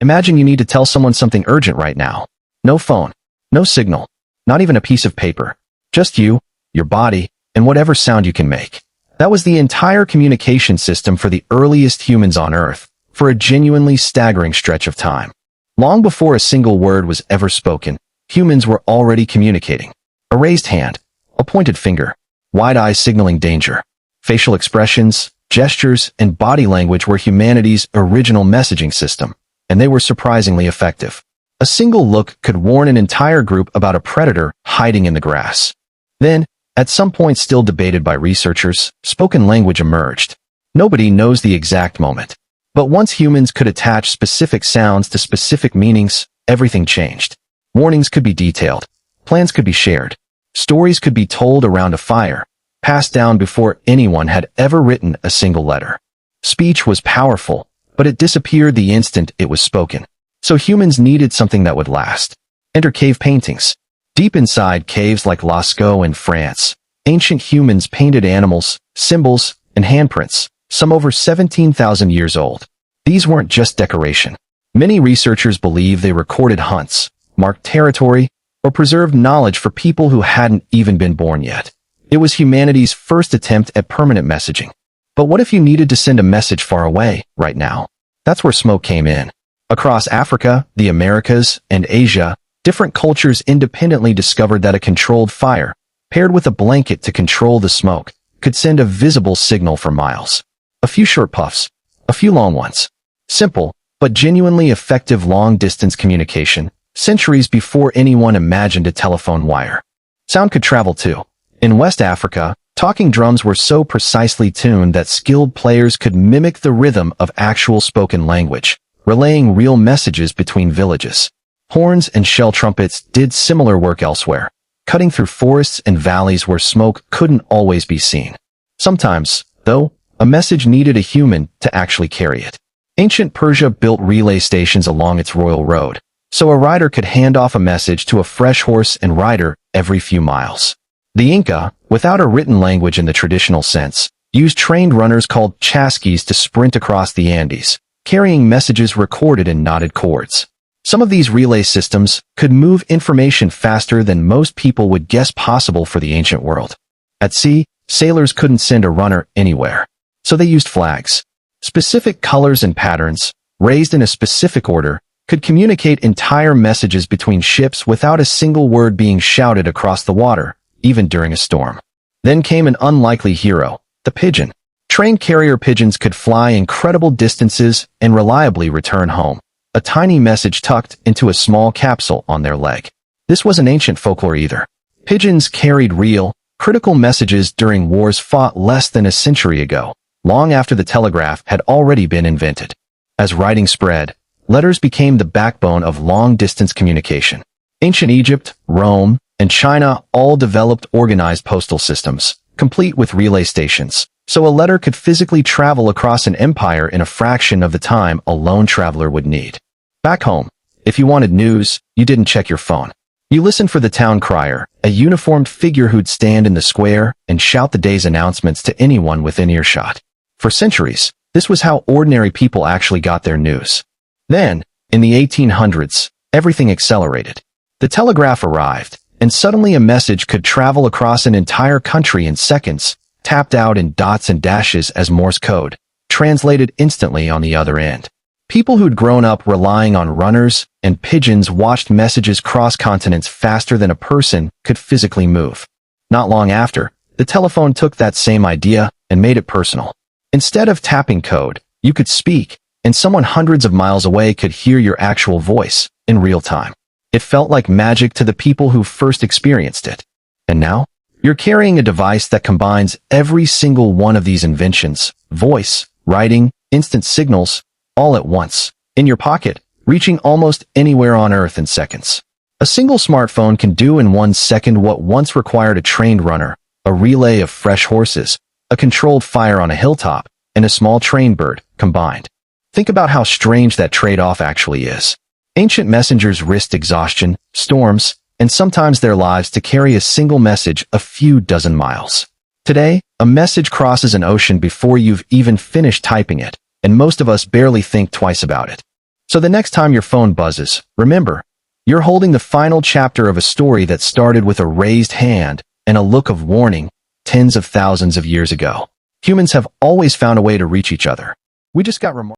Imagine you need to tell someone something urgent right now. No phone, no signal, not even a piece of paper. Just you, your body, and whatever sound you can make. That was the entire communication system for the earliest humans on Earth, for a genuinely staggering stretch of time. Long before a single word was ever spoken, humans were already communicating. A raised hand, a pointed finger, wide eyes signaling danger. Facial expressions, gestures, and body language were humanity's original messaging system, and they were surprisingly effective. A single look could warn an entire group about a predator hiding in the grass. Then, at some point still debated by researchers, spoken language emerged. Nobody knows the exact moment. But once humans could attach specific sounds to specific meanings, everything changed. Warnings could be detailed. Plans could be shared. Stories could be told around a fire, passed down before anyone had ever written a single letter. Speech was powerful, but it disappeared the instant it was spoken. So humans needed something that would last. Enter cave paintings. Deep inside caves like Lascaux in France, ancient humans painted animals, symbols, and handprints, some over 17,000 years old. These weren't just decoration. Many researchers believe they recorded hunts, marked territory, or preserved knowledge for people who hadn't even been born yet. It was humanity's first attempt at permanent messaging. But what if you needed to send a message far away, right now? That's where smoke came in. Across Africa, the Americas, and Asia, different cultures independently discovered that a controlled fire, paired with a blanket to control the smoke, could send a visible signal for miles. A few short puffs, a few long ones. Simple, but genuinely effective long-distance communication, centuries before anyone imagined a telephone wire. Sound could travel too. In West Africa, talking drums were so precisely tuned that skilled players could mimic the rhythm of actual spoken language, relaying real messages between villages. Horns and shell trumpets did similar work elsewhere, cutting through forests and valleys where smoke couldn't always be seen. Sometimes, though, a message needed a human to actually carry it. Ancient Persia built relay stations along its royal road, so a rider could hand off a message to a fresh horse and rider every few miles. The Inca, without a written language in the traditional sense, used trained runners called Chasquis to sprint across the Andes, carrying messages recorded in knotted cords. Some of these relay systems could move information faster than most people would guess possible for the ancient world. At sea, sailors couldn't send a runner anywhere, so they used flags. Specific colors and patterns, raised in a specific order, could communicate entire messages between ships without a single word being shouted across the water, even during a storm. Then came an unlikely hero, the pigeon. Trained carrier pigeons could fly incredible distances and reliably return home, a tiny message tucked into a small capsule on their leg. This wasn't ancient folklore either. Pigeons carried real, critical messages during wars fought less than a century ago, long after the telegraph had already been invented. As writing spread, letters became the backbone of long-distance communication. Ancient Egypt, Rome, and China all developed organized postal systems, complete with relay stations, so a letter could physically travel across an empire in a fraction of the time a lone traveler would need. Back home, if you wanted news, you didn't check your phone. You listened for the town crier, a uniformed figure who'd stand in the square and shout the day's announcements to anyone within earshot. For centuries, this was how ordinary people actually got their news. Then, in the 1800s, everything accelerated. The telegraph arrived, and suddenly a message could travel across an entire country in seconds, tapped out in dots and dashes as Morse code, translated instantly on the other end. People who'd grown up relying on runners and pigeons watched messages cross continents faster than a person could physically move. Not long after, the telephone took that same idea and made it personal. Instead of tapping code, you could speak, and someone hundreds of miles away could hear your actual voice in real time. It felt like magic to the people who first experienced it. And now, you're carrying a device that combines every single one of these inventions, voice, writing, instant signals, all at once, in your pocket, reaching almost anywhere on Earth in seconds. A single smartphone can do in 1 second what once required a trained runner, a relay of fresh horses, a controlled fire on a hilltop, and a small trained bird, combined. Think about how strange that trade-off actually is. Ancient messengers risked exhaustion, storms, and sometimes their lives to carry a single message a few dozen miles. Today, a message crosses an ocean before you've even finished typing it, and most of us barely think twice about it. So the next time your phone buzzes, remember, you're holding the final chapter of a story that started with a raised hand and a look of warning tens of thousands of years ago. Humans have always found a way to reach each other. We just got remarkable.